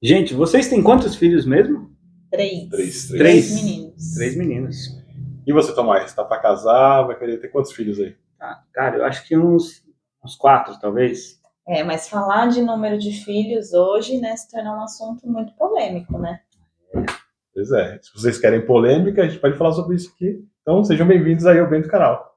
Gente, vocês têm quantos filhos mesmo? Três. Três. Três meninos. Três meninos. E você, Tomás, tá pra casar, vai querer ter quantos filhos aí? Cara, eu acho que uns 4, talvez. Mas falar de número de filhos hoje, né, se torna um assunto muito polêmico, né? Pois é, se vocês querem polêmica, a gente pode falar sobre isso aqui. Então sejam bem-vindos aí ao Bento Canal.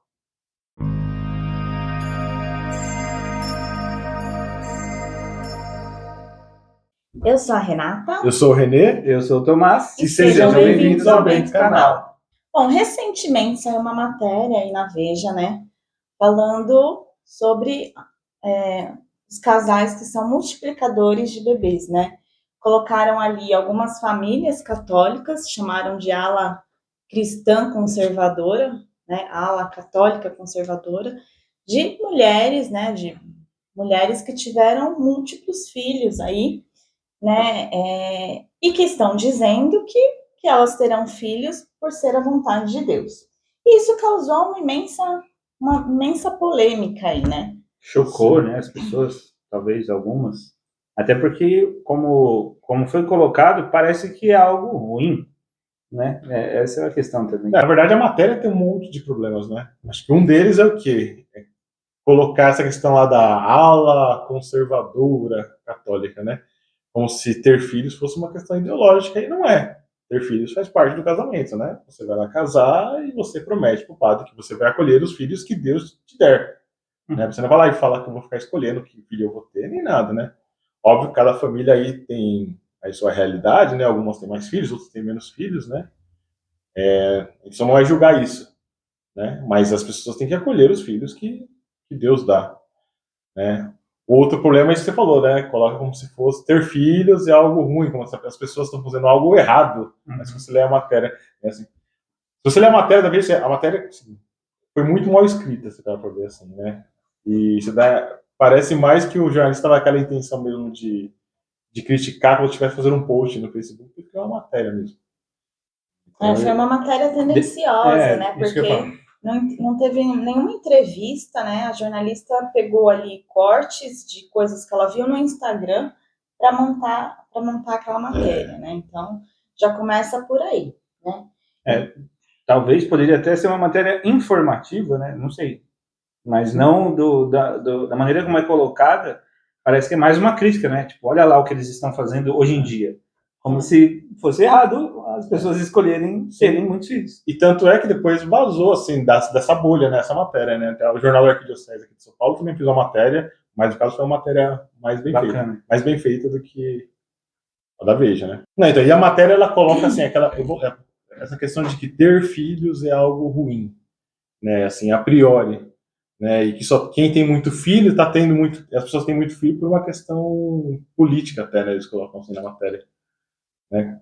Eu sou a Renata. Eu sou o Renê. Eu sou o Tomás. E sejam bem-vindos ao Bento Canal. Bom, recentemente saiu uma matéria aí na Veja, né? Falando sobre os casais que são multiplicadores de bebês, né? Colocaram ali algumas famílias católicas, chamaram de ala cristã conservadora, né? Ala católica conservadora, de mulheres, né? De mulheres que tiveram múltiplos filhos aí, né? E que estão dizendo que elas terão filhos por ser a vontade de Deus. E isso causou uma imensa polêmica aí, né? Chocou, né, as pessoas, talvez algumas. Até porque, como foi colocado, parece que é algo ruim, né? Essa é a questão também. Na verdade, a matéria tem um monte de problemas, né? Acho que um deles é o quê? Colocar essa questão lá da ala conservadora católica, né? Como se ter filhos fosse uma questão ideológica, e não é. Ter filhos faz parte do casamento, né? Você vai lá casar e você promete pro padre que você vai acolher os filhos que Deus te der. Né? Você não vai lá e fala que eu vou ficar escolhendo que filho eu vou ter, nem nada, né? Óbvio que cada família aí tem a sua realidade, né? Algumas têm mais filhos, outras têm menos filhos, né? A gente só não vai julgar isso, né? Mas as pessoas têm que acolher os filhos que Deus dá, né? Outro problema é isso que você falou, né? Coloca como se fosse ter filhos é algo ruim, como se as pessoas estão fazendo algo errado. Mas se você ler a matéria, assim, se você ler a matéria da vez, a matéria assim, foi muito mal escrita, se dá para ver assim, né? E isso parece mais que o jornalista estava aquela intenção mesmo de criticar quando estivesse fazendo um post no Facebook, do que é uma matéria mesmo. Então, foi uma matéria tendenciosa, né? Porque não teve nenhuma entrevista, né? A jornalista pegou ali cortes de coisas que ela viu no Instagram para montar aquela matéria, né? Então, já começa por aí, né? Talvez poderia até ser uma matéria informativa, né? Não sei. Mas não da maneira como é colocada, parece que é mais uma crítica, né? Tipo, olha lá o que eles estão fazendo hoje em dia. Como se fosse errado as pessoas escolherem terem muitos filhos. E tanto é que depois vazou, assim, dessa bolha, né? Essa matéria, né? O Jornal da Arquidiocese aqui de São Paulo também fez uma matéria, mas no caso foi uma matéria mais bem feita. Mais bem feita do que a da Veja, né? Não, então, e a matéria, ela coloca, assim, essa questão de que ter filhos é algo ruim, né? Assim, a priori. Né, e que só quem tem muito filho está tendo muito. As pessoas têm muito filho por uma questão política, até, né? Eles colocam assim na matéria. Né?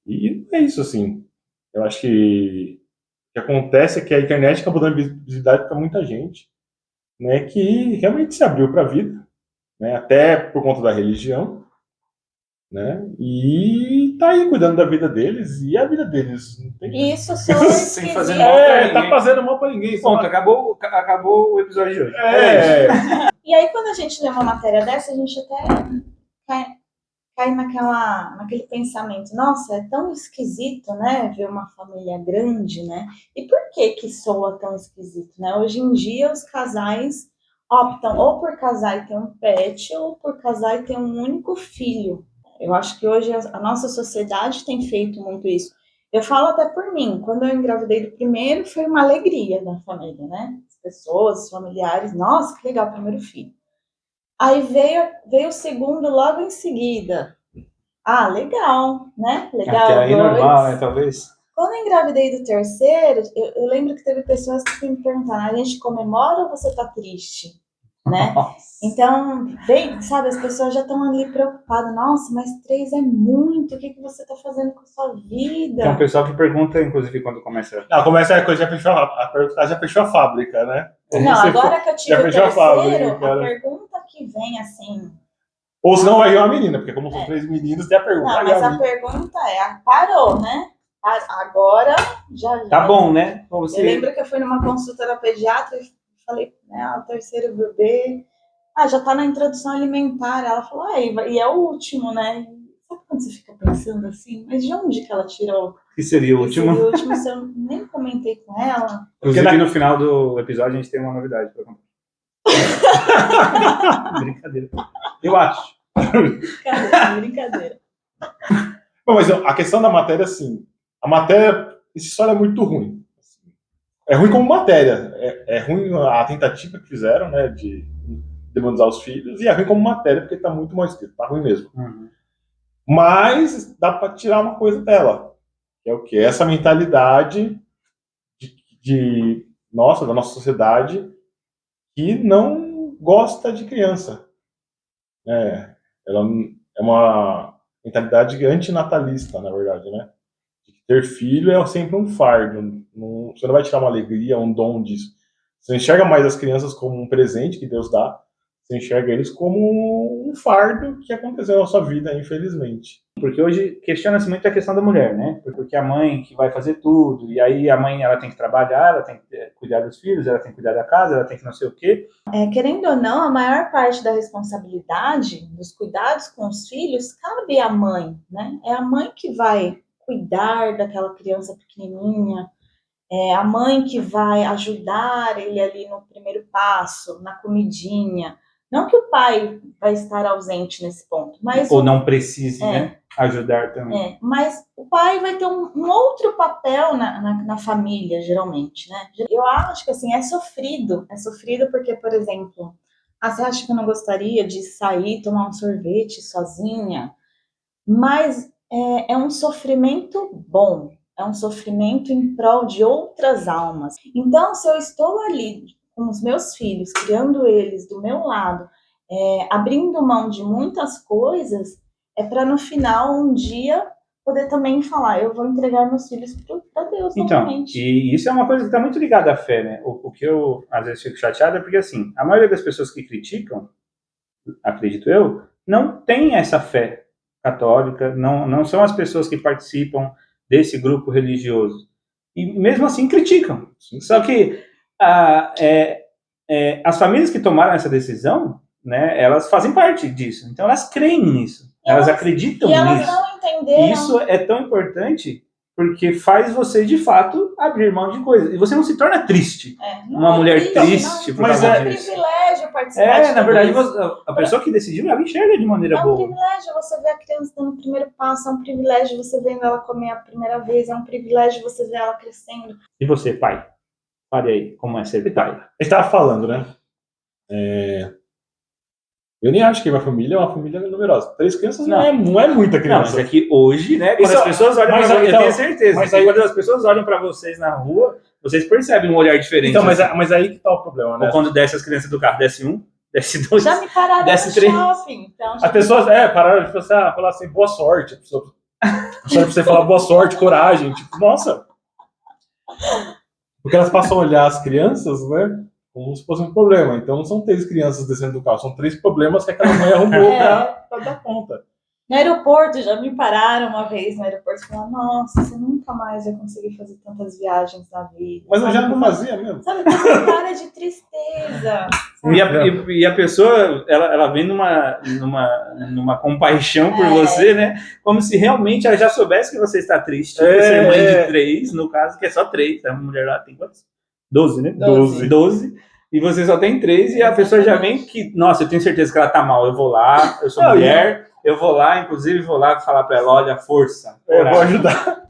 E é isso, assim. Eu acho que o que acontece é que a internet acabou dando visibilidade para muita gente, né? Que realmente se abriu para a vida, né? Até por conta da religião, né? E tá aí cuidando da vida deles, e a vida deles não tem. Isso só sem fazer mal pra ninguém. Tá fazendo mal para ninguém. Ponto, acabou o episódio de hoje. E aí, quando a gente lê uma matéria dessa, a gente até cai naquele pensamento, nossa, é tão esquisito, né, ver uma família grande, né? E por que soa tão esquisito, né? Hoje em dia, os casais optam ou por casar e ter um pet, ou por casar e ter um único filho. Eu acho que hoje a nossa sociedade tem feito muito isso. Eu falo até por mim, quando eu engravidei do primeiro, foi uma alegria da família, né? As pessoas, os familiares, nossa, que legal, primeiro filho. Aí veio o segundo logo em seguida. Ah, legal, né? Legal. Que aí normal, né? Talvez. Quando eu engravidei do terceiro, eu lembro que teve pessoas que me perguntaram, a gente comemora ou você tá triste? Né? Então, bem, sabe, as pessoas já estão ali preocupadas. Nossa, mas 3 é muito. O que você está fazendo com a sua vida? Tem um pessoal que pergunta, inclusive, quando começa. Não, começa a coisa, já fechou a fábrica, né? Não, agora que eu tive o terceiro, a pergunta que vem assim. Ou senão vai vir uma menina, porque como são 3 meninos, tem a pergunta. Não, mas a pergunta parou, né? Agora já. Tá bom, né? Você... Eu lembro que eu fui numa consulta da pediatra e falei, né, o terceiro bebê, já tá na introdução alimentar. Ela falou, e é o último, né? quando você fica pensando assim, mas de onde que ela tirou? Que seria o Esse último. seria o último, se eu nem comentei com ela. Inclusive, no final do episódio, a gente tem uma novidade para contar. Brincadeira. Eu acho. Brincadeira. Bom, mas a questão da matéria, assim, a matéria, essa história é muito ruim. É ruim como matéria. É ruim a tentativa que fizeram, né, de demonizar os filhos, e é ruim como matéria, porque tá muito mal escrito, tá ruim mesmo. Mas dá para tirar uma coisa dela, que é o quê? Essa mentalidade da nossa sociedade que não gosta de criança. Ela é uma mentalidade antinatalista, na verdade, né? Ter filho é sempre um fardo. Você não vai tirar uma alegria, um dom disso. Você enxerga mais as crianças como um presente que Deus dá. Você enxerga eles como um fardo que aconteceu na sua vida, infelizmente. Porque hoje questiona-se muito a questão da mulher, né? Porque a mãe que vai fazer tudo, e aí a mãe ela tem que trabalhar, ela tem que cuidar dos filhos, ela tem que cuidar da casa, ela tem que não sei o quê. Querendo ou não, a maior parte da responsabilidade dos cuidados com os filhos cabe à mãe, né? É a mãe que vai cuidar daquela criança pequenininha, é a mãe que vai ajudar ele ali no primeiro passo, na comidinha. Não que o pai vai estar ausente nesse ponto, mas... Ou não precise, né, ajudar também. Mas o pai vai ter um outro papel na família, geralmente, né? Eu acho que, assim, é sofrido porque, por exemplo, você acha que eu não gostaria de sair, tomar um sorvete sozinha? Mas é um sofrimento bom, é um sofrimento em prol de outras almas. Então, se eu estou ali com os meus filhos, criando eles do meu lado, abrindo mão de muitas coisas, é para no final, um dia, poder também falar, eu vou entregar meus filhos para Deus novamente. E isso é uma coisa que está muito ligada à fé, né? O que eu, às vezes, fico chateado é porque, assim, a maioria das pessoas que criticam, acredito eu, não tem essa fé católica, não são as pessoas que participam desse grupo religioso. E mesmo assim criticam. Só que as famílias que tomaram essa decisão, né, elas fazem parte disso. Então elas creem nisso. Elas acreditam nisso. Elas não entenderam. E isso é tão importante porque faz você, de fato, abrir mão de coisas. E você não se torna triste. Uma mulher triste por causa disso. É um privilégio participar de na verdade, a pessoa que decidiu, ela enxerga de maneira boa. É um privilégio você ver a criança dando o primeiro passo, é um privilégio você vendo ela comer a primeira vez, é um privilégio você ver ela crescendo. E você, pai? Fale aí, como é ser pai? A gente estava falando, né? Eu nem acho que uma família é uma família numerosa. 3 crianças não é muita criança. Não, mas é que hoje, né, quando as pessoas olham pra vocês, eu tenho certeza, mas aí, quando as pessoas olham pra vocês na rua, vocês percebem um olhar diferente. Então, mas aí que tá o problema, né? Ou quando desce as crianças do carro, desce um, desce dois, já me pararam desce no 3. Shopping. Então, as pessoas pararam de falar assim, boa sorte. Só pra você falar boa sorte, coragem. Tipo, nossa. Porque elas passam a olhar as crianças, né? Como se fosse um problema. Então não são 3 crianças descendo do carro, são 3 problemas que aquela mãe arrumou pra dar conta. No aeroporto, já me pararam uma vez no aeroporto e falaram, nossa, você nunca mais vai conseguir fazer tantas viagens na vida. Mas eu já não fazia mesmo. Sabe, com uma cara de tristeza. E a pessoa, ela vem numa compaixão por você, né? Como se realmente ela já soubesse que você está triste por ser mãe de 3, no caso, que é só 3. A mulher lá tem quantos? 12, né? 12. E você só tem 3 e a pessoa já vem que, nossa, eu tenho certeza que ela tá mal. Eu vou lá, eu sou mulher, eu vou lá, inclusive vou lá falar pra ela, olha, força. Eu vou ajudar.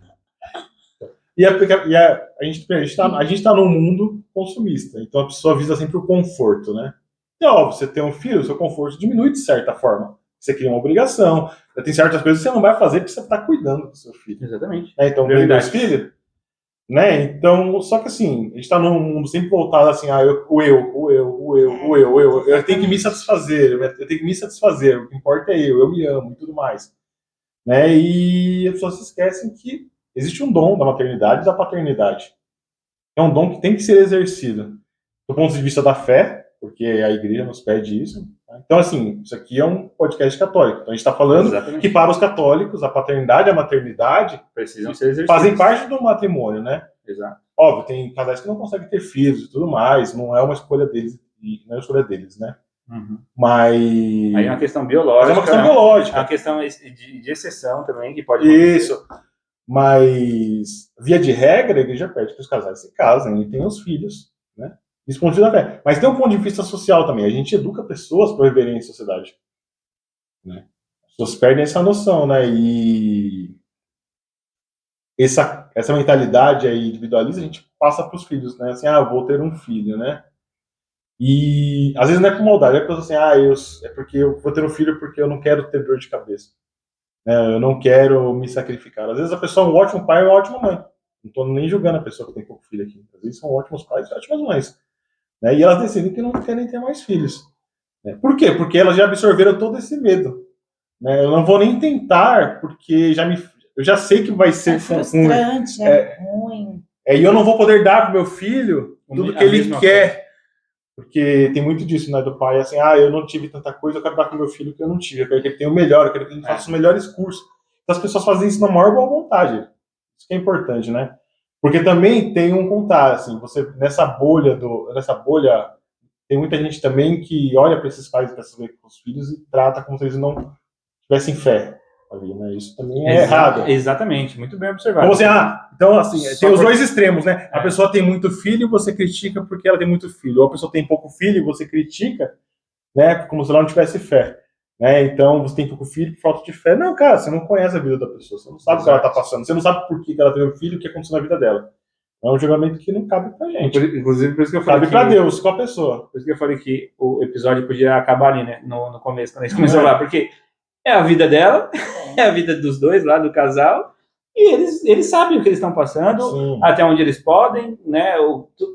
A gente tá num mundo consumista, então a pessoa visa sempre o conforto, né? Então, óbvio, você tem um filho, o seu conforto diminui de certa forma. Você cria uma obrigação, tem certas coisas que você não vai fazer porque você tá cuidando do seu filho. Exatamente. Então, tem 2 filhos, né? Então, só que assim, a gente tá num mundo sempre voltado assim, eu tenho que me satisfazer, o que importa é eu me amo e tudo mais. Né? E as pessoas se esquecem que existe um dom da maternidade e da paternidade. É um dom que tem que ser exercido. Do ponto de vista da fé, porque a igreja nos pede isso. Então, assim, isso aqui é um podcast católico. Então, a gente está falando que para os católicos, a paternidade e a maternidade precisam ser exercidas. Fazem parte do matrimônio, né? Exato. Óbvio, tem casais que não conseguem ter filhos e tudo mais, não é uma escolha deles, né? Mas... Aí é uma questão Mas biológica. é uma questão né? biológica. É uma questão de exceção também, que pode acontecer. Isso. Mas, via de regra, a igreja pede que os casais se casem e tenham os filhos, né? Isso ponto de vista da fé. Mas tem um ponto de vista social também. A gente educa pessoas para viverem em sociedade, né? As pessoas perdem essa noção, né? E essa mentalidade aí individualista a gente passa para os filhos, né? Assim, eu vou ter um filho, né? E às vezes não é por maldade, é porque assim, é porque eu vou ter um filho porque eu não quero ter dor de cabeça, né? Eu não quero me sacrificar. Às vezes a pessoa é um ótimo pai ou uma ótima mãe. Não estou nem julgando a pessoa que tem pouco filho aqui. Às vezes são ótimos pais e ótimas mães, né? E elas decidem que não querem ter mais filhos, né? Por quê? Porque elas já absorveram todo esse medo, né? Eu não vou nem tentar porque eu já sei que vai ser frustrante, é ruim. E eu não vou poder dar pro meu filho tudo que ele quer. Porque tem muito disso, né? Do pai, assim, eu não tive tanta coisa, eu quero dar pro meu filho que eu não tive. Eu quero que ele tenha o melhor, eu quero que ele faça os melhores cursos. Então as pessoas fazem isso na maior boa vontade. Isso que é importante, né? Porque também tem um contar, assim, você, nessa bolha, tem muita gente também que olha para esses pais, para os filhos e trata como se eles não tivessem fé ali, né? Isso também é errado. Exatamente, muito bem observado. Como então, assim, tem os dois extremos, né? A pessoa tem muito filho e você critica porque ela tem muito filho. Ou a pessoa tem pouco filho e você critica, né? Como se ela não tivesse fé, né? Então, você tem pouco filho por falta de fé. Não, cara, você não conhece a vida da pessoa. Você não sabe o que ela tá passando. Você não sabe por que ela tem um filho e o que aconteceu na vida dela. É um julgamento que não cabe pra gente. Inclusive, por isso que eu falei cabe pra Deus, com a pessoa. Por isso que eu falei que o episódio podia acabar ali, né? No começo, quando a gente começou lá. Porque é a vida dela, é a vida dos dois lá, do casal, e eles sabem o que eles estão passando, Sim. Até onde eles podem, né?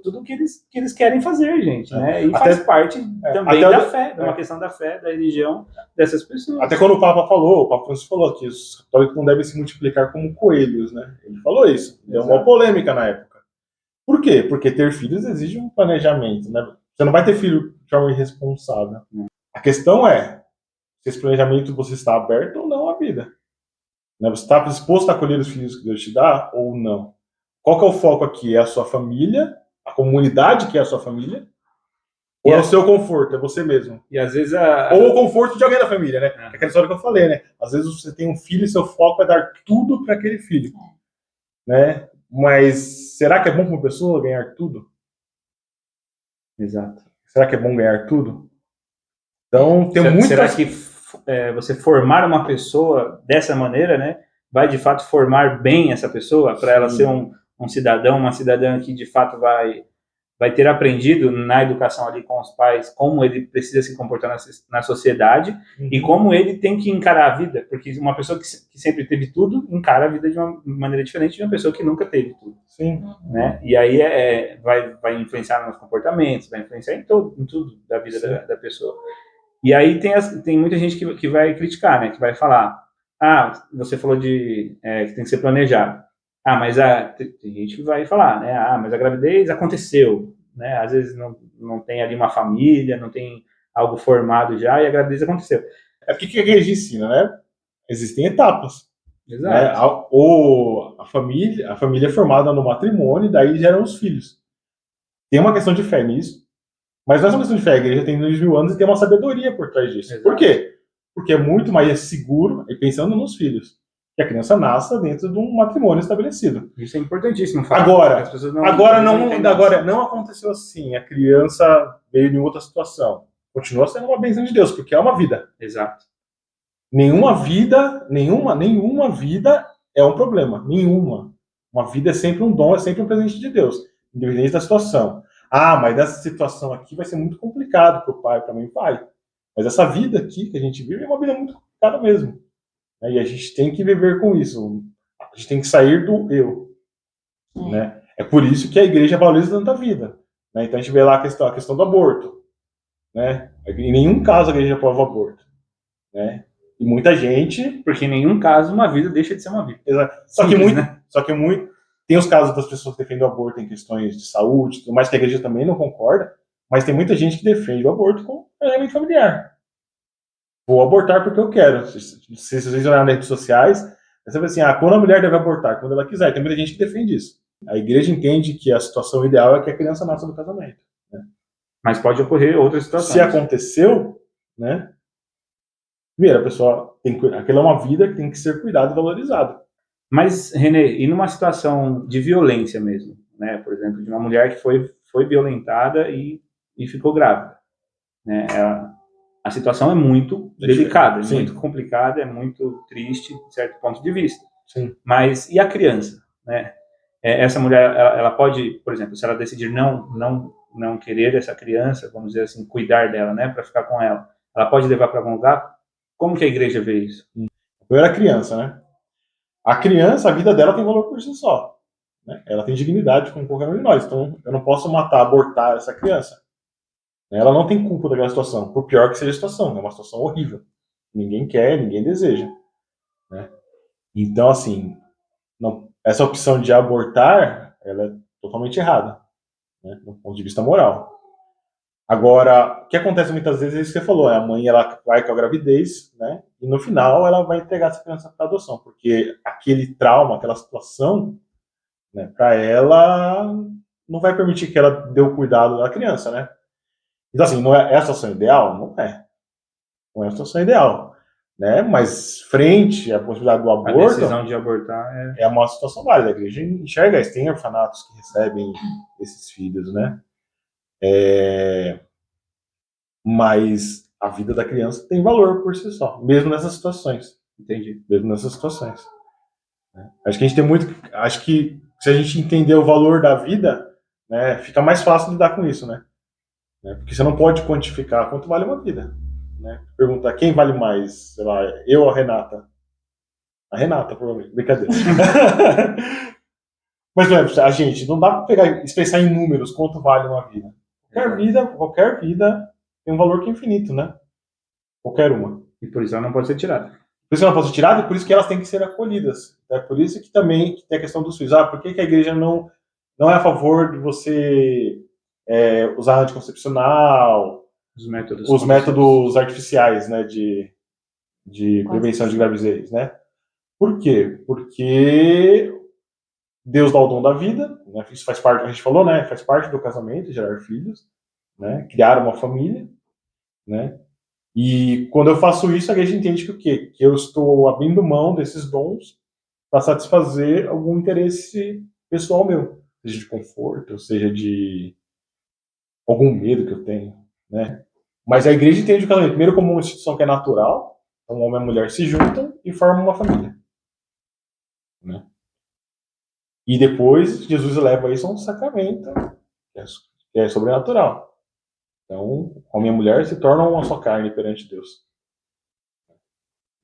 Tudo que eles querem fazer, gente, né? E faz parte também da fé, de uma questão da fé, da religião dessas pessoas. Até quando o Papa Francisco falou que os católicos não devem se multiplicar como coelhos, né? Ele falou isso. Deu uma polêmica na época. Por quê? Porque ter filhos exige um planejamento, né? Você não vai ter filho de forma irresponsável. A questão é se esse planejamento você está aberto ou não à vida. Né? Você está disposto a acolher os filhos que Deus te dá ou não? Qual que é o foco aqui? É a sua família, a comunidade que é a sua família, ou é o seu conforto, é você mesmo? E às vezes ou o conforto de alguém da família, né? É aquela história que eu falei, né? Às vezes você tem um filho e seu foco é dar tudo para aquele filho, né? Mas será que é bom para uma pessoa ganhar tudo? Exato. Será que é bom ganhar tudo? Então, tem muitas... Será que você formar uma pessoa dessa maneira, né, vai de fato formar bem essa pessoa, para ela ser um cidadão, uma cidadã que de fato vai ter aprendido na educação ali com os pais como ele precisa se comportar na sociedade e como ele tem que encarar a vida, porque uma pessoa que sempre teve tudo encara a vida de uma maneira diferente de uma pessoa que nunca teve tudo. Sim. Né? E aí vai influenciar nos comportamentos, vai influenciar em tudo da vida da pessoa. E aí tem muita gente que vai criticar, né? Que vai falar, você falou que tem que ser planejado. Mas tem gente que vai falar, né? Mas a gravidez aconteceu, né? Às vezes não tem ali uma família, não tem algo formado já e a gravidez aconteceu. É porque que a igreja ensina, né? Existem etapas. Exato. Né? A família é formada no matrimônio, daí geram os filhos. Tem uma questão de fé nisso, mas não é uma questão de fé. A igreja tem 2.000 anos e tem uma sabedoria por trás disso. Exato. Por quê? Porque é muito mais seguro, pensando nos filhos, que a criança nasça dentro de um matrimônio estabelecido. Isso é importantíssimo. Falar. Agora não aconteceu assim. A criança veio em outra situação. Continua sendo uma bênção de Deus, porque é uma vida. Exato. Nenhuma vida é um problema. Nenhuma. Uma vida é sempre um dom, é sempre um presente de Deus, independente da situação. Mas nessa situação aqui vai ser muito complicado para o pai, para a mãe, pai. Mas essa vida aqui que a gente vive é uma vida muito complicada mesmo. E a gente tem que viver com isso. A gente tem que sair do eu. Né? É por isso que a igreja valoriza tanto a vida. Né? Então a gente vê lá a questão do aborto. Né? Em nenhum caso a igreja aprova o aborto. Né? E muita gente... Porque em nenhum caso uma vida deixa de ser uma vida. Exato. Só que tem os casos das pessoas que defendem o aborto em questões de saúde, tudo mais, que a igreja também não concorda, mas tem muita gente que defende o aborto com elemento familiar. Vou abortar porque eu quero. Se vocês olharem nas redes sociais, você vê assim, quando a mulher deve abortar, quando ela quiser. Tem muita gente que defende isso. A igreja entende que a situação ideal é que a criança nasça no casamento. Né? Mas pode ocorrer outras situações. Se aconteceu, né? Primeiro, a pessoa tem que... Aquilo é uma vida que tem que ser cuidada e valorizada. Mas, Renê, e numa situação de violência mesmo, né? Por exemplo, de uma mulher que foi violentada e ficou grávida, né? A situação é muito delicada, é muito complicada, é muito triste, de certo ponto de vista. Sim. Mas e a criança, né? Essa mulher, ela pode, por exemplo, se ela decidir não querer essa criança, vamos dizer assim, cuidar dela, né, para ficar com ela pode levar para algum lugar? Como que a igreja vê isso? Eu era criança, né? A criança, a vida dela tem valor por si só, né? Ela tem dignidade como qualquer um de nós. Então, eu não posso matar, abortar essa criança. Ela não tem culpa daquela situação, por pior que seja a situação. É uma situação horrível. Ninguém quer, ninguém deseja, né? Então, assim, essa opção de abortar, ela é totalmente errada, né, do ponto de vista moral. Agora, o que acontece muitas vezes é isso que você falou, a mãe ela vai com a gravidez, né, e no final ela vai entregar essa criança para adoção, porque aquele trauma, aquela situação, né, para ela não vai permitir que ela dê o cuidado da criança, né. Então, assim, não é a situação ideal? Não é a situação ideal, né, mas frente à possibilidade do aborto, a decisão de abortar é uma situação válida. A igreja enxerga isso. Tem orfanatos que recebem esses filhos, né? Mas a vida da criança tem valor por si só, mesmo nessas situações. Entendi. Mesmo nessas situações. Acho que a gente tem muito. Acho que se a gente entender o valor da vida, né, fica mais fácil lidar com isso, né? Porque você não pode quantificar quanto vale uma vida. Né? Perguntar quem vale mais, sei lá, eu ou a Renata? A Renata, provavelmente. Brincadeira. Mas, por exemplo, a gente não dá para pegar e pensar em números quanto vale uma vida. Qualquer vida tem um valor que é infinito, né? Qualquer uma. E por isso ela não pode ser tirada. Por isso ela não pode ser tirada e por isso que elas têm que ser acolhidas. É por isso que também tem a questão dos filhos. Por que a igreja não é a favor de você usar anticoncepcional, os métodos artificiais, né, de prevenção de gravidez, né? Por quê? Porque Deus dá o dom da vida, né? Isso faz parte, a gente falou, né? Faz parte do casamento, gerar filhos, né? Criar uma família, né? E quando eu faço isso, a igreja entende que o quê? Que eu estou abrindo mão desses dons para satisfazer algum interesse pessoal meu, seja de conforto, seja de algum medo que eu tenho, né? Mas a igreja entende o casamento primeiro como uma instituição que é natural, então o homem e a mulher se juntam e formam uma família, né? E depois Jesus leva isso a um sacramento que é sobrenatural. Então, homem e mulher se tornam uma só carne perante Deus.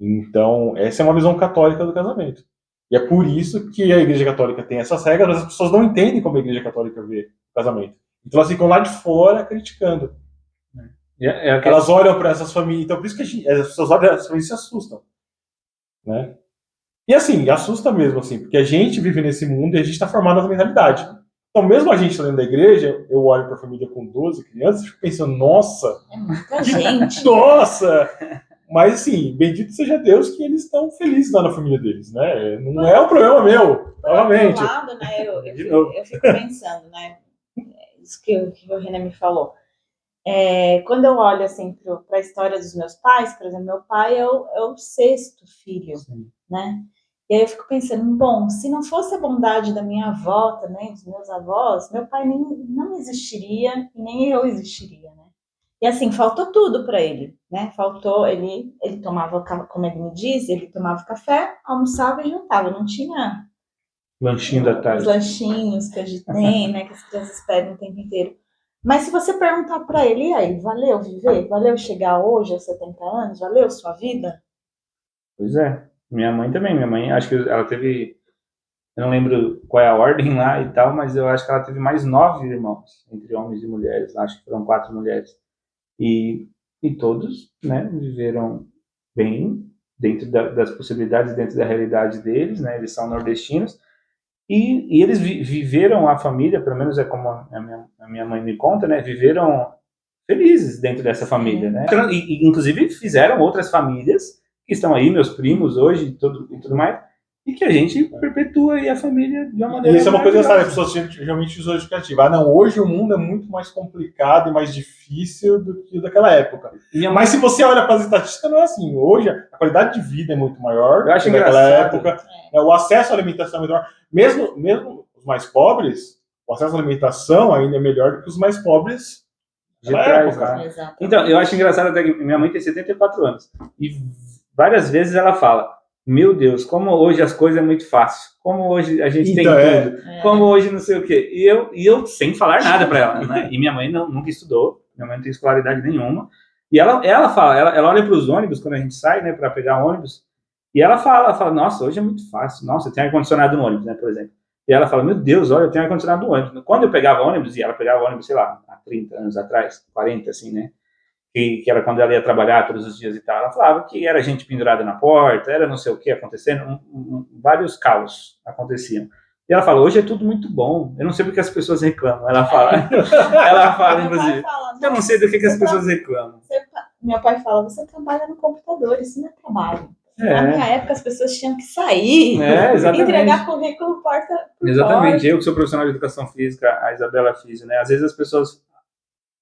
Então, essa é uma visão católica do casamento. E é por isso que a Igreja Católica tem essas regras, mas as pessoas não entendem como a Igreja Católica vê o casamento. Então elas ficam lá de fora criticando. Elas olham para essas famílias. Então, por isso que as pessoas olham para essas famílias e se assustam. Né? E assim, assusta mesmo, assim, porque a gente vive nesse mundo e a gente está formado nessa mentalidade. Então, mesmo a gente dentro da igreja, eu olho para a família com 12 crianças e fico pensando, nossa! É muita gente. Nossa! Mas, assim, bendito seja Deus que eles estão felizes lá na família deles, né? Não é um problema meu, novamente. Por outro lado, né, eu fico pensando, né, isso que o René me falou. Quando eu olho, assim, para a história dos meus pais, por exemplo, meu pai é o sexto filho, né? E aí eu fico pensando, bom, se não fosse a bondade da minha avó também, dos meus avós, meu pai não existiria e nem eu existiria, né? E assim, faltou tudo para ele, né? Faltou, ele tomava, como ele me diz, ele tomava café, almoçava e jantava, não tinha lanchinho da tarde. Os lanchinhos que a gente tem, né, que as crianças pedem o tempo inteiro. Mas se você perguntar para ele, e aí, valeu viver? Valeu chegar hoje aos 70 anos? Valeu sua vida? Pois é. Minha mãe também. Minha mãe, acho que ela teve... Eu não lembro qual é a ordem lá e tal, mas eu acho que ela teve mais 9 irmãos, entre homens e mulheres. Acho que foram 4 mulheres. E todos, né, viveram bem, dentro das possibilidades, dentro da realidade deles, né? Eles são nordestinos. E eles viveram a família, pelo menos é como a minha mãe me conta, né? Viveram felizes dentro dessa família, né? E inclusive fizeram outras famílias que estão aí, meus primos hoje e tudo mais, e que a gente perpetua aí a família de uma E maneira isso é uma coisa engraçada, as maravilhosa. pessoas geralmente usam justificativa. Ah, não, hoje o mundo é muito mais complicado e mais difícil do que daquela época. Minha mãe, Mas se você olha para as estatísticas, não é assim. Hoje a qualidade de vida é muito maior eu acho do que naquela engraçado. época. O acesso à alimentação é muito maior. Mesmo os mais pobres, o acesso à alimentação ainda é melhor do que os mais pobres De naquela trás, época. né? Exatamente. Então, eu acho engraçado até que minha mãe tem 74 anos. E várias vezes ela fala: Meu Deus, como hoje as coisas é muito fácil. Como hoje a gente Então, tem tudo. Como hoje não sei o quê. E eu sem falar nada para ela, né? E minha mãe nunca estudou. Minha mãe não tem escolaridade nenhuma. E ela fala, ela olha para os ônibus quando a gente sai, né, para pegar ônibus. E ela fala, nossa, hoje é muito fácil. Nossa, tem ar-condicionado no ônibus, né, por exemplo. E ela fala, meu Deus, olha, eu tenho ar-condicionado no ônibus. Quando eu pegava ônibus, e ela pegava ônibus, sei lá, há 30 anos atrás, 40, assim, né? Que era quando ela ia trabalhar todos os dias e tal. Ela falava que era gente pendurada na porta, era não sei o que acontecendo, vários caos aconteciam. E ela fala, hoje é tudo muito bom. Eu não sei porque as pessoas reclamam. Ela fala, ela fala, inclusive, eu não sei do que as pessoas reclamam. Meu pai fala, você trabalha no computador, isso não é trabalho. É. Na minha época, as pessoas tinham que sair, exatamente. entregar currículo porta por Exatamente. porta. Eu que sou profissional de educação física, a Isabela Físio, né? Às vezes as pessoas,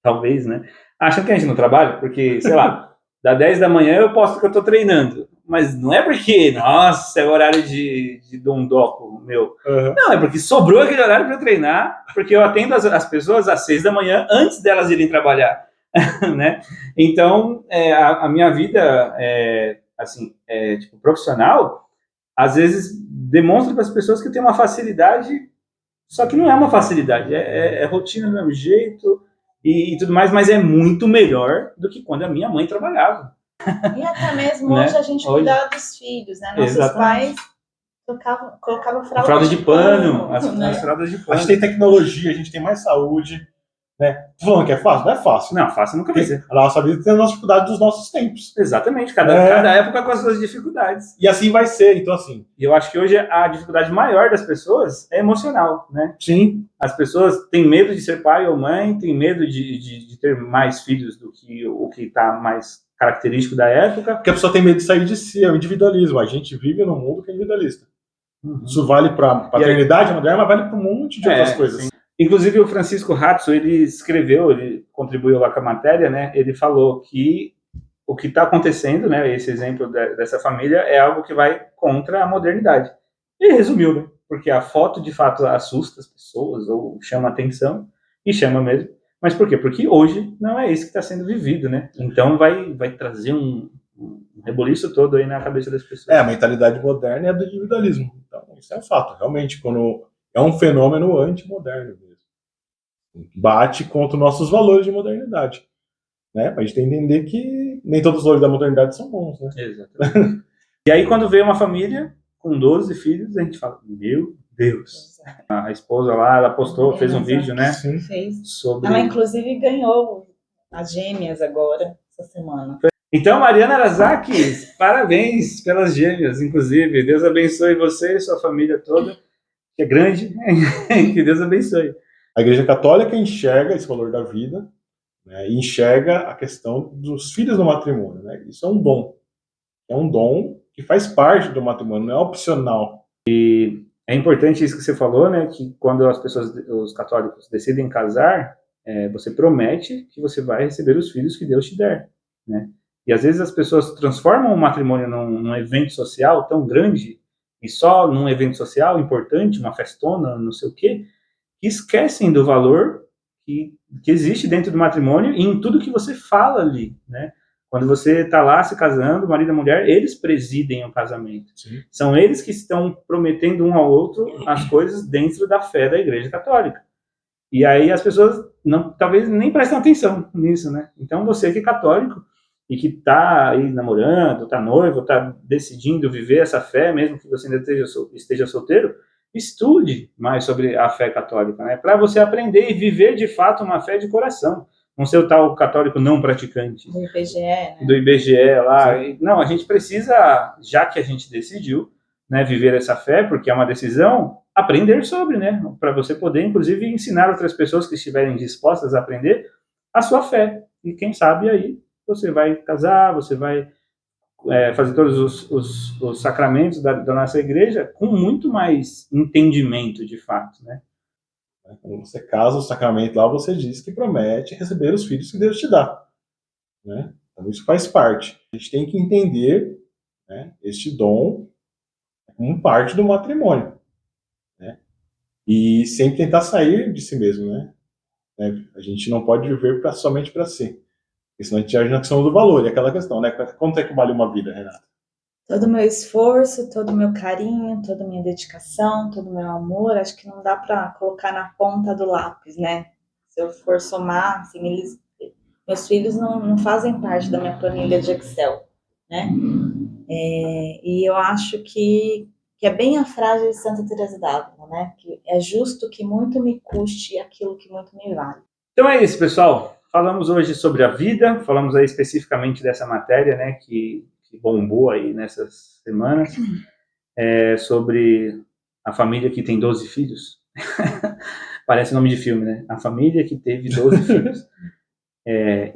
talvez, né, acham que a gente não trabalha, porque, sei lá, da 10 da manhã eu posto que eu tô treinando. Mas não é porque, nossa, é horário de dondoco meu. Uhum. Não, é porque sobrou aquele horário para eu treinar, porque eu atendo as pessoas às 6 da manhã antes delas irem trabalhar. Né? Então, a minha vida, assim, tipo, profissional, às vezes demonstra para as pessoas que eu tenho uma facilidade, só que não é uma facilidade, é rotina do mesmo jeito e tudo mais, mas é muito melhor do que quando a minha mãe trabalhava. E até mesmo Né? hoje a gente Hoje. cuidava dos filhos, né? Nossos Exatamente. pais colocavam Fralda de pano, as né? fraldas de A pano. gente tem tecnologia, a gente tem mais saúde. Né? Tô falando que é fácil? Não é fácil. Não, fácil nunca vai ser. A nossa vida tem a nossa dificuldade dos nossos tempos. Exatamente, cada época com as suas dificuldades. E assim vai ser, então assim. E eu acho que hoje a dificuldade maior das pessoas é emocional, né? Sim. As pessoas têm medo de ser pai ou mãe, têm medo de ter mais filhos do que o que está mais característico da época. Porque a pessoa tem medo de sair de si, é o individualismo. A gente vive num mundo que é individualista. Isso vale para a paternidade moderna, mas vale para um monte de outras coisas. Sim. Inclusive o Francisco Ratzo, ele escreveu, ele contribuiu lá com a matéria, né? Ele falou que o que está acontecendo, né? Esse exemplo dessa família é algo que vai contra a modernidade. Ele resumiu, né? Porque a foto de fato assusta as pessoas ou chama atenção, e chama mesmo. Mas por quê? Porque hoje não é isso que está sendo vivido, né? Então vai trazer um reboliço todo aí na cabeça das pessoas. A mentalidade moderna é do individualismo. Então, isso é um fato. Realmente, quando é um fenômeno antimoderno mesmo. Bate contra os nossos valores de modernidade. Né? Pra gente entender que nem todos os valores da modernidade são bons, né? Exatamente. E aí, quando veio uma família com 12 filhos, a gente fala, meu Deus. A esposa lá, ela postou, fez um vídeo, né? Sim. Fez. Sobre... Ela, inclusive, ganhou as gêmeas agora, essa semana. Então, Mariana Arazaki, parabéns pelas gêmeas, inclusive. Deus abençoe você e sua família toda, que é grande. Que Deus abençoe. A Igreja Católica enxerga esse valor da vida, né, e enxerga a questão dos filhos no matrimônio. Né? Isso é um dom. É um dom que faz parte do matrimônio, não é opcional. E é importante isso que você falou, né? Que quando as pessoas, os católicos, decidem casar, você promete que você vai receber os filhos que Deus te der, né? E às vezes as pessoas transformam o matrimônio num evento social tão grande, e só num evento social importante, uma festona, não sei o quê, que esquecem do valor que existe dentro do matrimônio e em tudo que você fala ali, né? Quando você está lá se casando, marido e mulher, eles presidem o casamento. Sim. São eles que estão prometendo um ao outro as coisas dentro da fé da Igreja Católica. E aí as pessoas talvez nem prestam atenção nisso, né? Então você que é católico e que está aí namorando, está noivo, está decidindo viver essa fé, mesmo que você ainda esteja solteiro, estude mais sobre a fé católica, né? Para você aprender e viver de fato uma fé de coração. Não ser o tal católico não praticante. Do IBGE, né? Do IBGE lá. Não, a gente precisa, já que a gente decidiu, né, viver essa fé, porque é uma decisão, aprender sobre, né? Para você poder, inclusive, ensinar outras pessoas que estiverem dispostas a aprender a sua fé. E quem sabe aí você vai casar, você vai fazer todos os sacramentos da nossa igreja com muito mais entendimento, de fato, né? Quando você casa o sacramento lá, você diz que promete receber os filhos que Deus te dá, né? Então isso faz parte. A gente tem que entender, né, este dom como parte do matrimônio, né? E sempre tentar sair de si mesmo, né? A gente não pode viver somente para si, porque senão a gente age na questão do valor, e aquela questão, né? Quanto é que vale uma vida, Renata? Todo o meu esforço, todo o meu carinho, toda a minha dedicação, todo o meu amor, acho que não dá para colocar na ponta do lápis, né? Se eu for somar, assim, meus filhos não fazem parte da minha planilha de Excel, né? E eu acho que é bem a frase de Santa Teresa d'Ávila, né? Que é justo que muito me custe aquilo que muito me vale. Então é isso, pessoal. Falamos hoje sobre a vida, falamos aí especificamente dessa matéria, né, que bombou aí nessas semanas, sobre a família que tem 12 filhos. Parece nome de filme, né? A família que teve 12 filhos.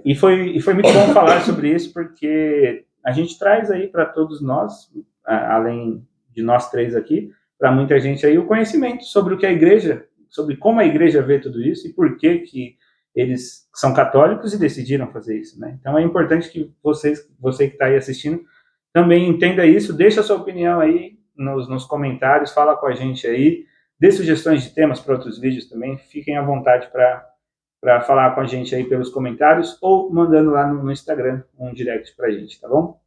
E foi muito bom falar sobre isso, porque a gente traz aí para todos nós, além de nós três aqui, para muita gente aí, o conhecimento sobre o que a igreja, sobre como a igreja vê tudo isso e por que eles são católicos e decidiram fazer isso, né? Então é importante que você que está aí assistindo também entenda isso, deixa a sua opinião aí nos comentários, fala com a gente aí, dê sugestões de temas para outros vídeos também, fiquem à vontade para falar com a gente aí pelos comentários ou mandando lá no Instagram um direct pra gente, tá bom?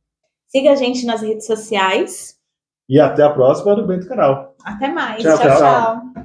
Siga a gente nas redes sociais. E até a próxima do Bento Canal. Até mais. Tchau, Tchau, tchau. tchau.